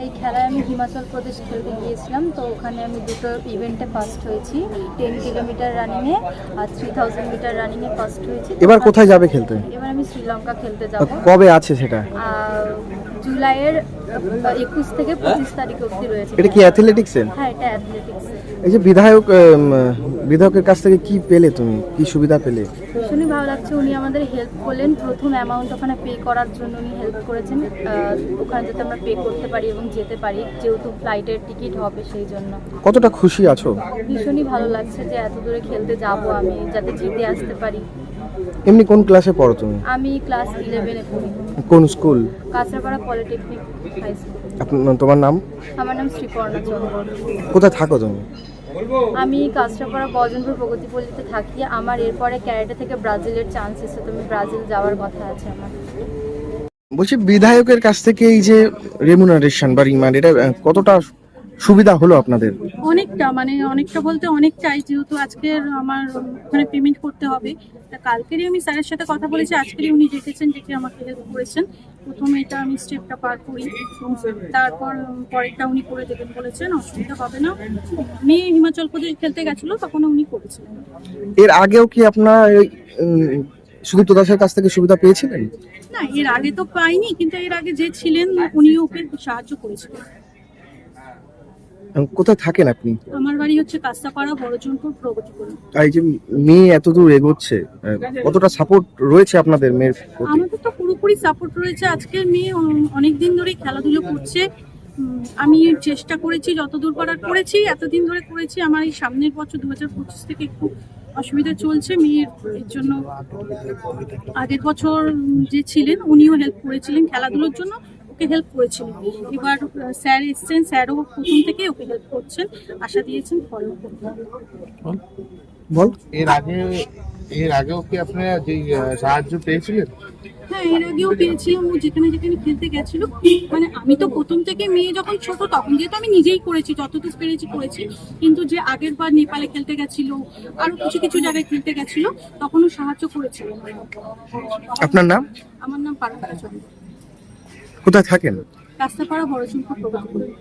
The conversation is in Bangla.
এই খেলায় আমি হিমাচল প্রদেশ খেলতে গিয়েছিলাম, তো ওখানে আমি দুটো ইভেন্টে ফার্স্ট হয়েছি, 10 কিলোমিটার রানিংয়ে আর 3000 মিটার রানিংয়ে ফার্স্ট হয়েছি। এবার কোথায় যাবে খেলতে? এবার আমি শ্রীলঙ্কা খেলতে যাব। কবে আছে সেটা? জুলাইয়ের 21 থেকে 25 তারিখ অবধি রয়েছে। এটা কি অ্যাথলেটিক্সের? হ্যাঁ, এটা অ্যাথলেটিক্স। এই যে বিধায়কের কাছ থেকে কি পেলে, তুমি কি সুবিধা পেলে? ভীষণই ভালো লাগছে, উনি আমাদের হেল্প করলেন। প্রথম অ্যামাউন্ট ওখানে পে করার জন্য উনি হেল্প করেছেন, ওখানে যাতে আমরা পে করতে পারি এবং যেতে পারি, যেহেতু ফ্লাইটের টিকিট হবে সেই জন্য। কতটা খুশি আছো? ভীষণই ভালো লাগছে যে এত দূরে খেলতে যাব আমি, যাতে জিতে আসতে পারি। এমনি কোন ক্লাসে পড়ো তুমি? আমি ক্লাস 11-এ পড়ি। কোন school? Kanchrapara polytechnic high school. তোমার নাম? আমার নাম শ্রীপর্ণা চন্দ্র। কোথায় থাকো তুমি? আমি কাঁচরাপাড়া বজনপুর প্রগতিপল্লীতে থাকি। আমার এরপরে ক্যারাটে থেকে ব্রাজিলের চান্স এসে, তো আমি ব্রাজিল যাওয়ার কথা আছে আমার। বলছি, বিধায়কের কাছ থেকে এই যে রেমুনারেশন বা রিমান্ড, এটা কতটা সুবিধা হলো আপনাদের? অনেকটা বলতে অনেকটাই, যেহেতু আজকের আমার ওখানে পেমেন্ট করতে হবে। তা কালকেরই আমি স্যারের সাথে কথা বলেছি, আজকেরই উনি ডেকেছেন, ডেকে আমাকে হেল্প করেছেন। প্রথমে এটা আমি স্টেপটা পার করি, তারপর পরেরটা উনি করে দেবেন বলেছেন, অসুবিধা হবে না। উনি হিমাচল প্রদেশ খেলতে গেছিলো, তখন উনি করেছিলেন। এর আগেও কি আপনার সুদীপ্ত দাসের কাছ থেকে সুবিধা পেয়েছিলেন? না, এর আগে তো পাইনি, কিন্তু এর আগে যে ছিলেন উনি ওকে সাহায্য করেছিলেন। কোথায় থাকেন আপনি? আমার বাড়ি হচ্ছে কাস্তাপাড়া, বড়জনপুর, প্রগতিপল্লী। এই যে মেয়ে এতদূর এগোচ্ছে, কতটা সাপোর্ট রয়েছে আপনাদের মেয়ের প্রতি? আমাদের তো পুরোপুরি সাপোর্ট রয়েছে। আজকের মেয়ে অনেকদিন ধরে খেলাধুলো করছে। আমি চেষ্টা করেছি, যতদূর পারার করেছি, এতদিন ধরে করেছি। আমার এই সামনের বছর 2025 থেকে একটু অসুবিধা চলছে মেয়ের, এর জন্য আগের বছর যে ছিলেন উনিও হেল্প করেছিলেন খেলাধুলোর জন্য, ওকে হেল্প করেছিলেন। এবার স্যার এসছেন, স্যারও প্রথম থেকে ওকে হেল্প করছেন, আশা দিয়েছেন ফলো করতে। বল। এর আগেও কি আপনারা যে সাহায্য পেয়েছিলেন? হ্যাঁ, এর আগেও পেয়েছিলাম। ও যেখানে যেখানে খেলতে গেছিল, আমি তো প্রথম থেকে, মেয়ে যখন ছোট তখন যেহেতু আমি নিজেই করেছি, যতটুকু পেরেছি করেছি। কিন্তু যে আগের বার নেপালে খেলতে গেছিল, আরো কিছু কিছু জায়গায় খেলতে গেছিল, তখনও সাহায্য করেছিল। আপনার নাম? আমার নাম পারমিতা চন্দ্র। কোথায় থাকেন? কাস্তাপাড়া, বড়জনপুর, প্রগতিপল্লী।